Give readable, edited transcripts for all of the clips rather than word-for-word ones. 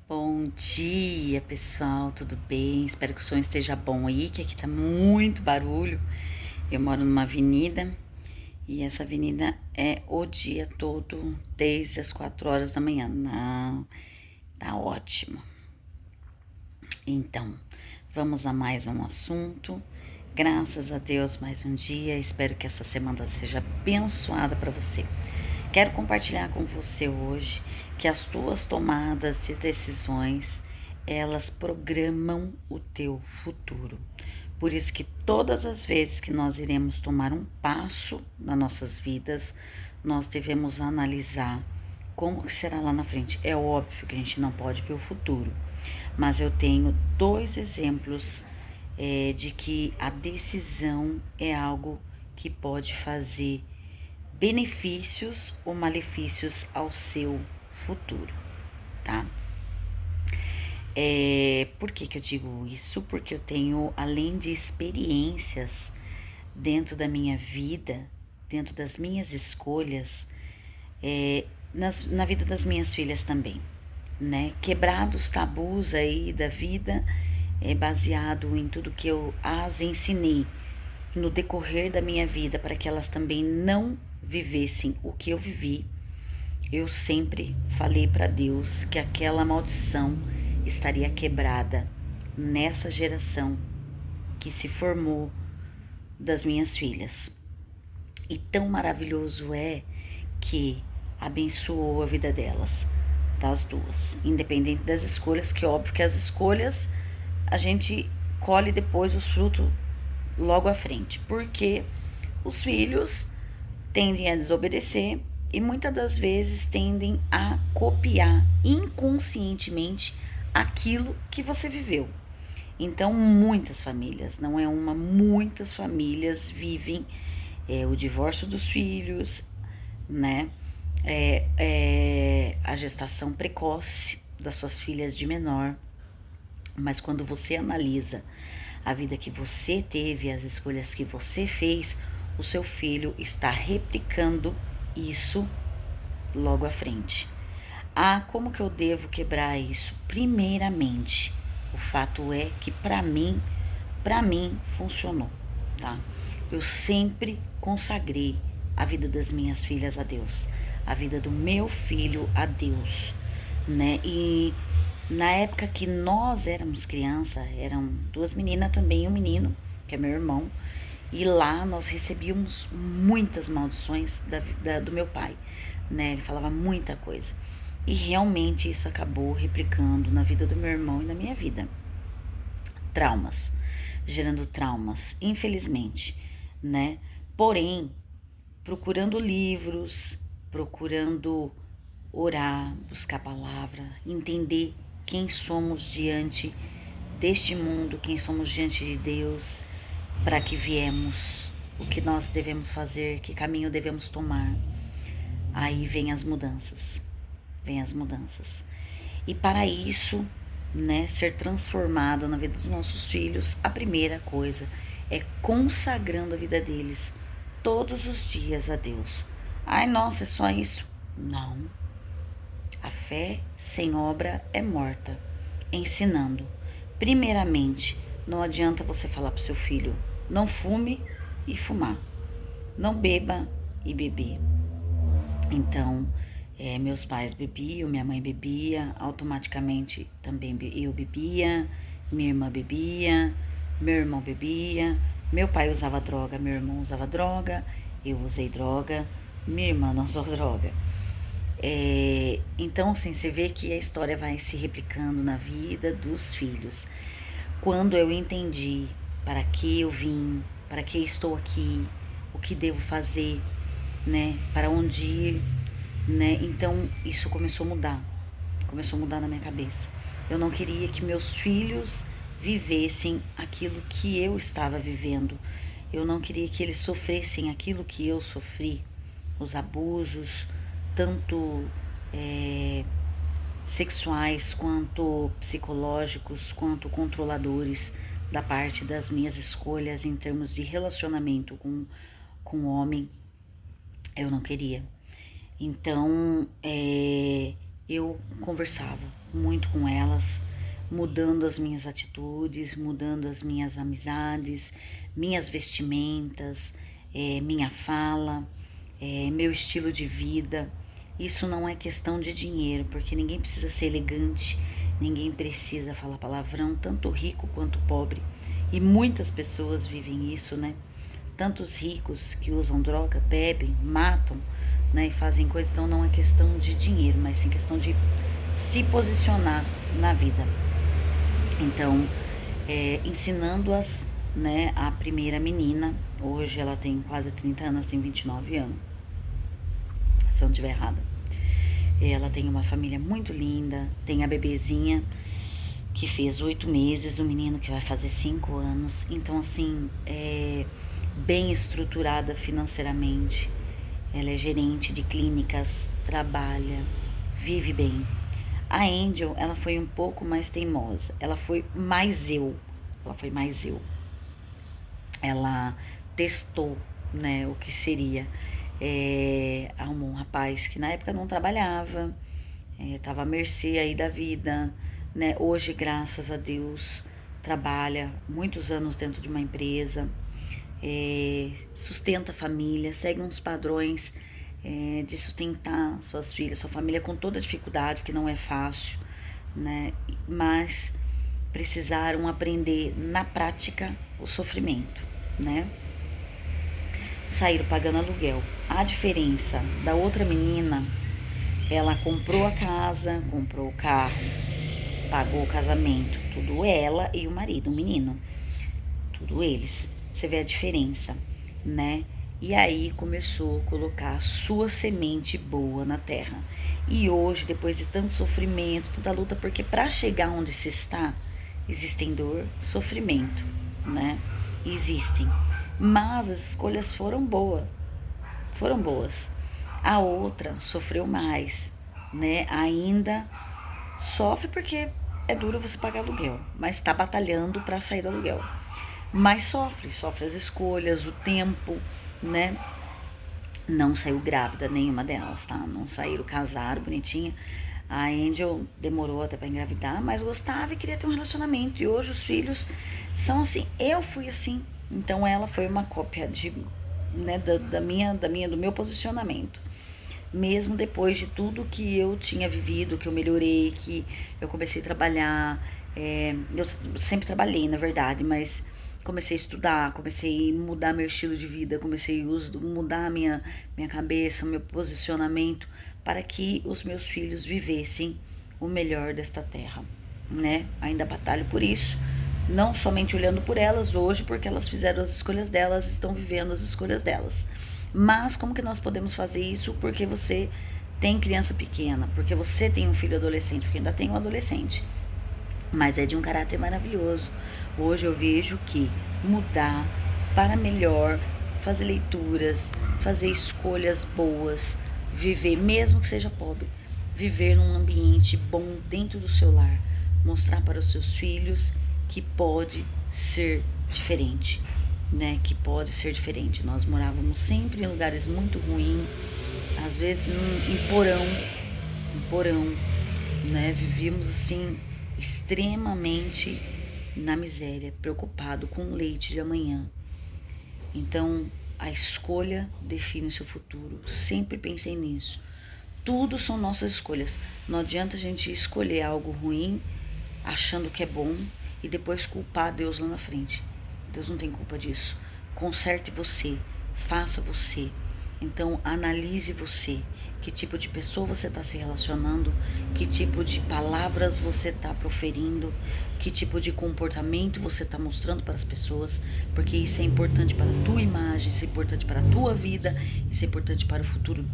Bom dia, pessoal, tudo bem? Espero que o som esteja bom aí, que aqui tá muito barulho. Eu moro numa avenida e essa avenida é o dia todo, desde as 4 horas da manhã. Não, tá ótimo. Então, vamos a mais um assunto. Graças a Deus, mais um dia. Espero que essa semana seja abençoada para você. Quero compartilhar com você hoje que as tuas tomadas de decisões, elas programam o teu futuro. Por isso que todas as vezes que nós iremos tomar um passo nas nossas vidas, nós devemos analisar como que será lá na frente. É óbvio que a gente não pode ver o futuro, mas eu tenho dois exemplos de que a decisão é algo que pode fazer benefícios ou malefícios ao seu futuro, tá? Por que eu digo isso? Porque eu tenho, além de experiências dentro da minha vida, dentro das minhas escolhas, na vida das minhas filhas também, né? Quebrados tabus aí da vida, baseado em tudo que eu as ensinei no decorrer da minha vida para que elas também não vivessem o que eu vivi. Eu sempre falei para Deus que aquela maldição estaria quebrada nessa geração que se formou das minhas filhas. E tão maravilhoso é que abençoou a vida delas, das duas, independente das escolhas, que óbvio que as escolhas a gente colhe depois os frutos logo à frente, porque os filhos tendem a desobedecer e muitas das vezes tendem a copiar inconscientemente aquilo que você viveu. Então, muitas famílias, não é uma, muitas famílias vivem o divórcio dos filhos, né? A gestação precoce das suas filhas de menor. Mas quando você analisa a vida que você teve, as escolhas que você fez, o seu filho está replicando isso logo à frente. Ah, como que eu devo quebrar isso? Primeiramente, o fato é que para mim funcionou, tá? Eu sempre consagrei a vida das minhas filhas a Deus, a vida do meu filho a Deus, né? E na época que nós éramos criança, eram duas meninas também e um menino, que é meu irmão, e lá nós recebíamos muitas maldições do meu pai, né? Ele falava muita coisa. E realmente isso acabou replicando na vida do meu irmão e na minha vida. Traumas, gerando traumas, infelizmente, né? Porém, procurando livros, procurando orar, buscar a palavra, entender quem somos diante deste mundo, quem somos diante de Deus, para que viemos, o que nós devemos fazer, que caminho devemos tomar. Aí vem as mudanças, vem as mudanças. E para isso, né, ser transformado na vida dos nossos filhos, a primeira coisa é consagrando a vida deles todos os dias a Deus. Ai, nossa, é só isso? Não. A fé sem obra é morta. Ensinando. Primeiramente, não adianta você falar para o seu filho: não fume e fumar. Não beba e beber. Então, meus pais bebiam, minha mãe bebia, automaticamente também eu bebia, minha irmã bebia, meu irmão bebia, meu pai usava droga, meu irmão usava droga, eu usei droga, minha irmã não usou droga. Então, assim, você vê que a história vai se replicando na vida dos filhos. Quando eu entendi para que eu vim, para que estou aqui, o que devo fazer, né, para onde ir, né, então isso começou a mudar na minha cabeça. Eu não queria que meus filhos vivessem aquilo que eu estava vivendo. Eu não queria que eles sofressem aquilo que eu sofri, os abusos, tanto sexuais, quanto psicológicos, quanto controladores da parte das minhas escolhas em termos de relacionamento com o homem. Eu não queria. Então, eu conversava muito com elas, mudando as minhas atitudes, mudando as minhas amizades, minhas vestimentas, minha fala, meu estilo de vida. Isso não é questão de dinheiro, porque ninguém precisa ser elegante, ninguém precisa falar palavrão, tanto rico quanto pobre. E muitas pessoas vivem isso, né? Tantos ricos que usam droga, bebem, matam, né? E fazem coisas. Então não é questão de dinheiro, mas sim questão de se posicionar na vida. Então, ensinando-as, né? A primeira menina, hoje ela tem quase 30 anos, tem 29 anos, se eu não estiver errada. Ela tem uma família muito linda, tem a bebezinha que fez 8 meses, o menino que vai fazer 5 anos. Então, assim, bem estruturada financeiramente. Ela é gerente de clínicas, trabalha, vive bem. A Angel, ela foi um pouco mais teimosa. Ela foi mais eu. Ela foi mais eu. Ela testou, né, o que seria. Arrumou um rapaz que na época não trabalhava, estava à mercê aí da vida, né? Hoje, graças a Deus, trabalha muitos anos dentro de uma empresa, sustenta a família, segue uns padrões de sustentar suas filhas, sua família com toda dificuldade, que não é fácil, né? Mas precisaram aprender na prática o sofrimento, né? Saíram pagando aluguel. A diferença da outra menina, ela comprou a casa, comprou o carro, pagou o casamento, tudo ela e o marido, o menino, tudo eles. Você vê a diferença, né? E aí começou a colocar a sua semente boa na terra. E hoje, depois de tanto sofrimento, toda luta, porque para chegar onde se está, existem dor, sofrimento, né? Existem. Mas as escolhas foram boas. A outra sofreu mais, né? Ainda sofre porque é duro você pagar aluguel, mas está batalhando para sair do aluguel. Mas sofre as escolhas, o tempo, né? Não saiu grávida nenhuma delas, tá? Não saíram, casaram, bonitinha. A Angel demorou até para engravidar, mas gostava e queria ter um relacionamento. E hoje os filhos são assim. Eu fui assim. Então ela foi uma cópia né, do meu posicionamento. Mesmo depois de tudo que eu tinha vivido, que eu melhorei, que eu comecei a trabalhar. Eu sempre trabalhei, na verdade, mas comecei a estudar, comecei a mudar meu estilo de vida, comecei a mudar minha cabeça, meu posicionamento, para que os meus filhos vivessem o melhor desta terra, né? Ainda batalho por isso, não somente olhando por elas hoje, porque elas fizeram as escolhas delas, estão vivendo as escolhas delas. Mas como que nós podemos fazer isso? Porque você tem criança pequena, porque você tem um filho adolescente, porque ainda tem um adolescente, mas é de um caráter maravilhoso. Hoje eu vejo que mudar para melhor, fazer leituras, fazer escolhas boas, viver, mesmo que seja pobre, viver num ambiente bom dentro do seu lar, mostrar para os seus filhos que pode ser diferente, né? Que pode ser diferente. Nós morávamos sempre em lugares muito ruins, às vezes em porão, né? Vivíamos assim extremamente na miséria, preocupado com o leite de amanhã. Então, a escolha define o seu futuro. Sempre pensei nisso. Tudo são nossas escolhas. Não adianta a gente escolher algo ruim achando que é bom e depois culpar Deus lá na frente. Deus não tem culpa disso. Conserte você, faça você. Então, analise você. Que tipo de pessoa você está se relacionando, que tipo de palavras você está proferindo, que tipo de comportamento você está mostrando para as pessoas, porque isso é importante para a tua imagem, isso é importante para a tua vida, isso é importante para o futuro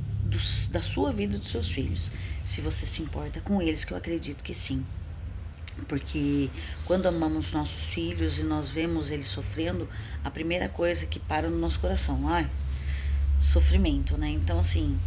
da sua vida e dos seus filhos. Se você se importa com eles, que eu acredito que sim. Porque quando amamos nossos filhos e nós vemos eles sofrendo, a primeira coisa que para no nosso coração, sofrimento, né? Então, assim,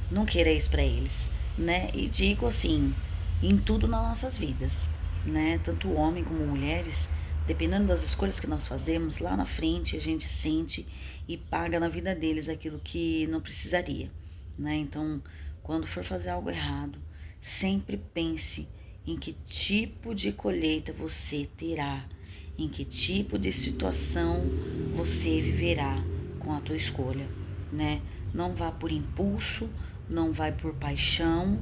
não queira isso para eles, né? E digo assim, em tudo nas nossas vidas, né? Tanto homem como mulheres, dependendo das escolhas que nós fazemos, lá na frente a gente sente e paga na vida deles aquilo que não precisaria, né? Então, quando for fazer algo errado, sempre pense em que tipo de colheita você terá, em que tipo de situação você viverá com a tua escolha, né? Não vá por impulso, não vai por paixão,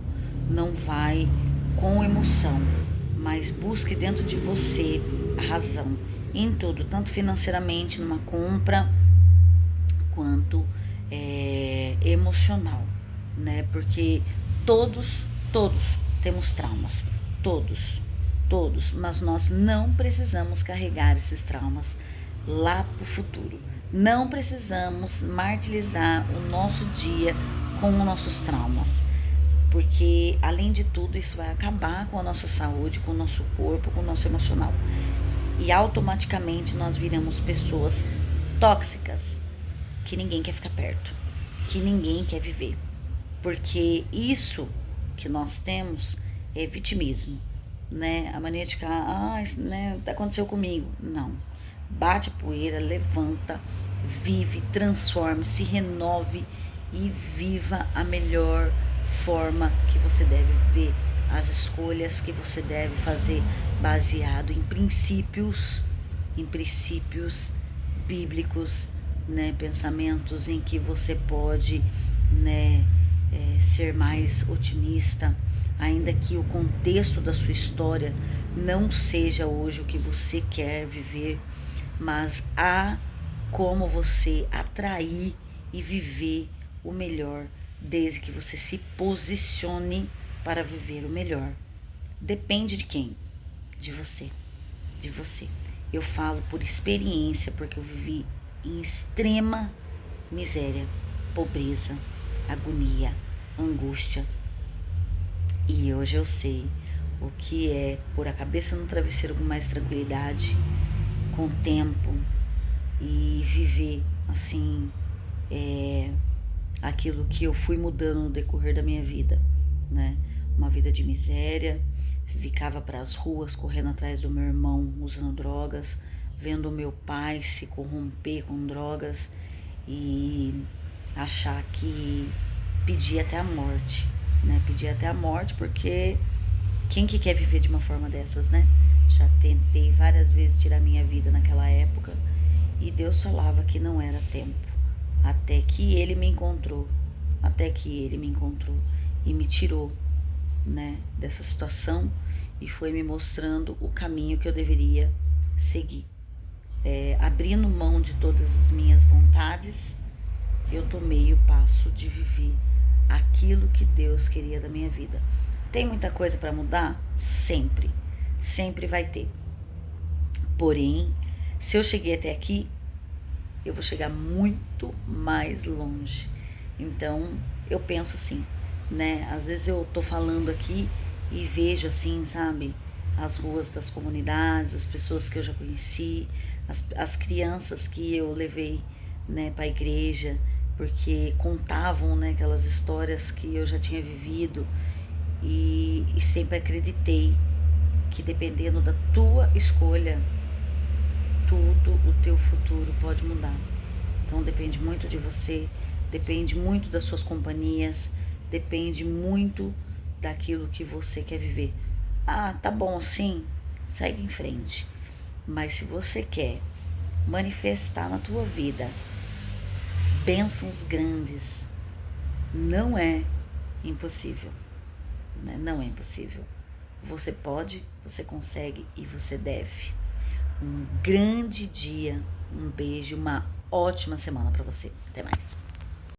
não vai com emoção, mas busque dentro de você a razão em tudo, tanto financeiramente numa compra, quanto emocional, né? Porque todos temos traumas, todos, mas nós não precisamos carregar esses traumas lá pro futuro. Não precisamos martirizar o nosso dia com os nossos traumas, porque além de tudo isso vai acabar com a nossa saúde, com o nosso corpo, com o nosso emocional. E automaticamente nós viramos pessoas tóxicas, que ninguém quer ficar perto, que ninguém quer viver. Porque isso que nós temos é vitimismo, né? A mania de ficar, isso, né, aconteceu comigo. Não. Bate a poeira, levanta, vive, transforme, se renove e viva a melhor forma que você deve viver, as escolhas que você deve fazer baseado em princípios bíblicos, né, pensamentos em que você pode, né, ser mais otimista, ainda que o contexto da sua história não seja hoje o que você quer viver, mas há como você atrair e viver o melhor, desde que você se posicione para viver o melhor. Depende de quem? De você. De você. Eu falo por experiência, porque eu vivi em extrema miséria, pobreza, agonia, angústia. E hoje eu sei o que é pôr a cabeça no travesseiro com mais tranquilidade, com tempo, e viver assim aquilo que eu fui mudando no decorrer da minha vida, né? Uma vida de miséria, ficava para as ruas correndo atrás do meu irmão usando drogas, vendo o meu pai se corromper com drogas e achar que pedia até a morte, né? Pedia até a morte, porque quem que quer viver de uma forma dessas, né? Já tentei várias vezes tirar minha vida naquela época e Deus falava que não era tempo, até que Ele me encontrou, e me tirou, né, dessa situação e foi me mostrando o caminho que eu deveria seguir. Abrindo mão de todas as minhas vontades, eu tomei o passo de viver aquilo que Deus queria da minha vida. Tem muita coisa para mudar? Sempre vai ter. Porém, se eu cheguei até aqui, eu vou chegar muito mais longe. Então, eu penso assim, né? Às vezes eu tô falando aqui e vejo assim, sabe? As ruas das comunidades, as pessoas que eu já conheci, as crianças que eu levei, né, para a igreja, porque contavam, né, aquelas histórias que eu já tinha vivido e sempre acreditei que dependendo da tua escolha, tudo o teu futuro pode mudar. Então depende muito de você, depende muito das suas companhias, depende muito daquilo que você quer viver. Tá bom assim, segue em frente. Mas se você quer manifestar na tua vida bênçãos grandes, não é impossível, né? Não é impossível. Você pode, você consegue e você deve. Um grande dia, um beijo, uma ótima semana para você. Até mais.